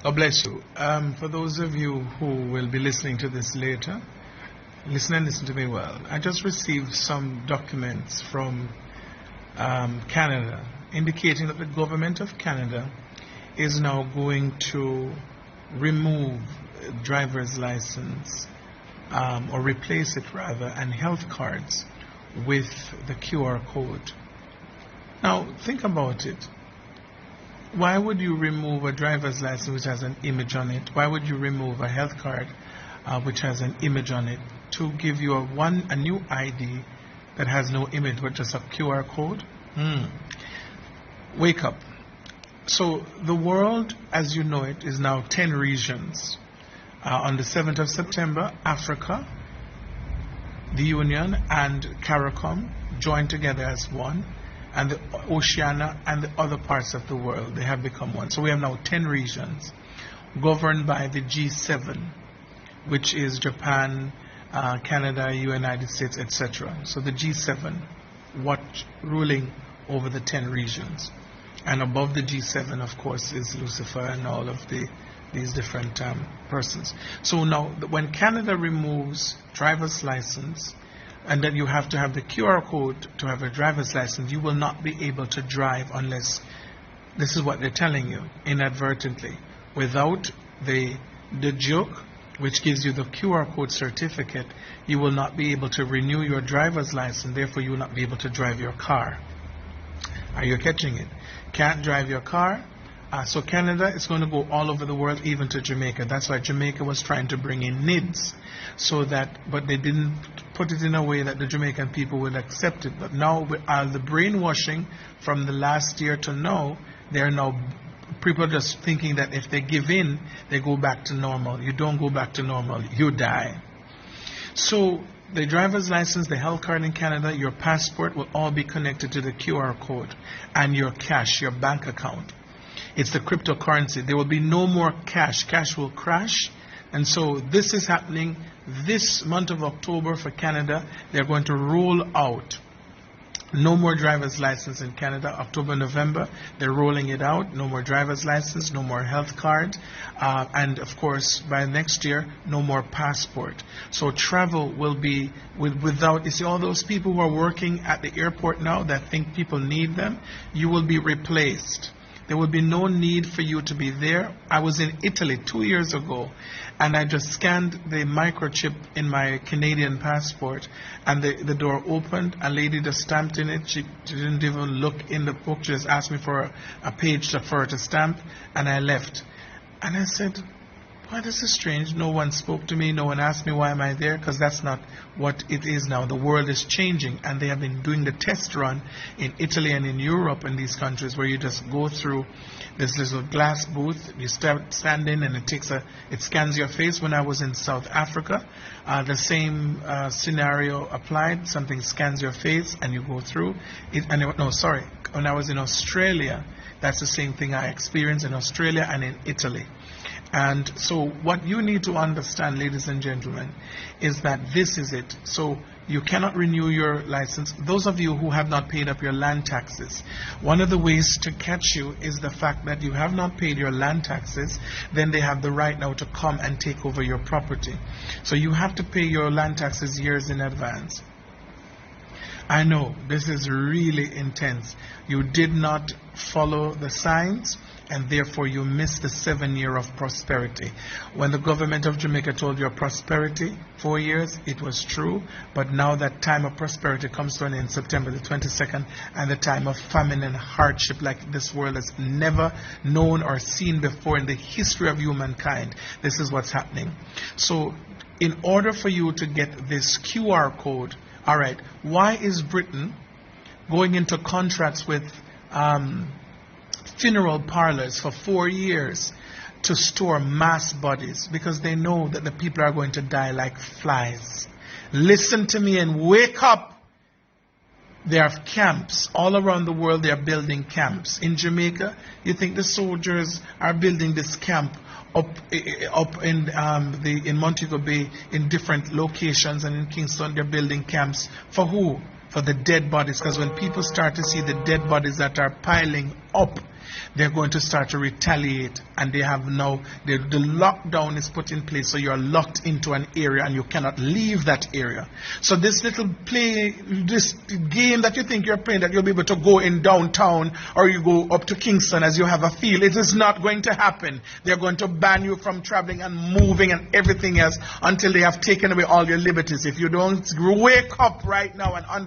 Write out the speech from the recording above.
God bless you. For those of you who will be listening to this later, listen to me well. I just received some documents from Canada indicating that the government of Canada is now going to remove driver's license or replace it rather, and health cards with the QR code. Now think about it. Why would you remove a driver's license which has an image on it? Why would you remove a health card which has an image on it to give you a new ID that has no image but just a QR code? Wake up. So the world as you know it is now 10 regions. On the 7th of September, Africa, the Union and CARICOM joined together as one, and the Oceania and the other parts of the world, they have become one. So we have now 10 regions governed by the G7, which is Japan, Canada, United States, etc. So the G7, ruling over the 10 regions. And above the G7, of course, is Lucifer and all of these different persons. So now, when Canada removes driver's license, and then you have to have the QR code to have a driver's license, you will not be able to drive unless, this is what they're telling you, inadvertently. Without the joke, which gives you the QR code certificate, you will not be able to renew your driver's license, therefore you will not be able to drive your car. Are you catching it? Can't drive your car. So Canada is going to go all over the world, even to Jamaica. That's why Jamaica was trying to bring in NIDS, but they didn't put it in a way that the Jamaican people would accept it. But now, with all the brainwashing from the last year to now, people are just thinking that if they give in, they go back to normal. You don't go back to normal. You die. So the driver's license, the health card in Canada, your passport will all be connected to the QR code, and your cash, your bank account. It's the cryptocurrency. There will be no more cash. Cash will crash. And so this is happening this month of October for Canada. They're going to roll out no more driver's license in Canada. October, November, they're rolling it out. No more driver's license, no more health card. And of course, by next year, no more passport. So travel will be without, you see all those people who are working at the airport now that think people need them, you will be replaced. There will be no need for you to be there. I was in Italy 2 years ago, and I just scanned the microchip in my Canadian passport, and the door opened. A lady just stamped in it. She didn't even look in the book. She just asked me for a page for her to stamp, and I left. And I said, why, this is strange. No one spoke to me. No one asked me why am I there, because that's not what it is now. The world is changing, and they have been doing the test run in Italy and in Europe and these countries where you just go through this little glass booth. You stand in, and it scans your face. When I was in South Africa, the same scenario applied. Something scans your face, and you go through it. When I was in Australia, that's the same thing I experienced in Australia and in Italy. And so what you need to understand, ladies and gentlemen, is that this is it. So you cannot renew your license. Those of you who have not paid up your land taxes, one of the ways to catch you is the fact that you have not paid your land taxes. Then they have the right now to come and take over your property. So you have to pay your land taxes years in advance. I know this is really intense. You did not follow the signs, and therefore you missed the 7 year of prosperity. When the government of Jamaica told you prosperity, 4 years, it was true, but now that time of prosperity comes to an end, September the 22nd, and the time of famine and hardship like this world has never known or seen before in the history of humankind. This is what's happening. So in order for you to get this QR code, all right, why is Britain going into contracts with funeral parlors for 4 years to store mass bodies? Because they know that the people are going to die like flies. Listen to me and wake up. There are camps all around the world. They are building camps. In Jamaica, you think the soldiers are building this camp up in Montego Bay in different locations, and in Kingston they're building camps for who? For the dead bodies. Because when people start to see the dead bodies that are piling up they're going to start to retaliate, and they have now, the lockdown is put in place, so you're locked into an area and you cannot leave that area. So this little this game that you think you're playing, that you'll be able to go in downtown or you go up to Kingston as you have a feel, it is not going to happen. They're going to ban you from traveling and moving and everything else until they have taken away all your liberties. If you don't wake up right now and understand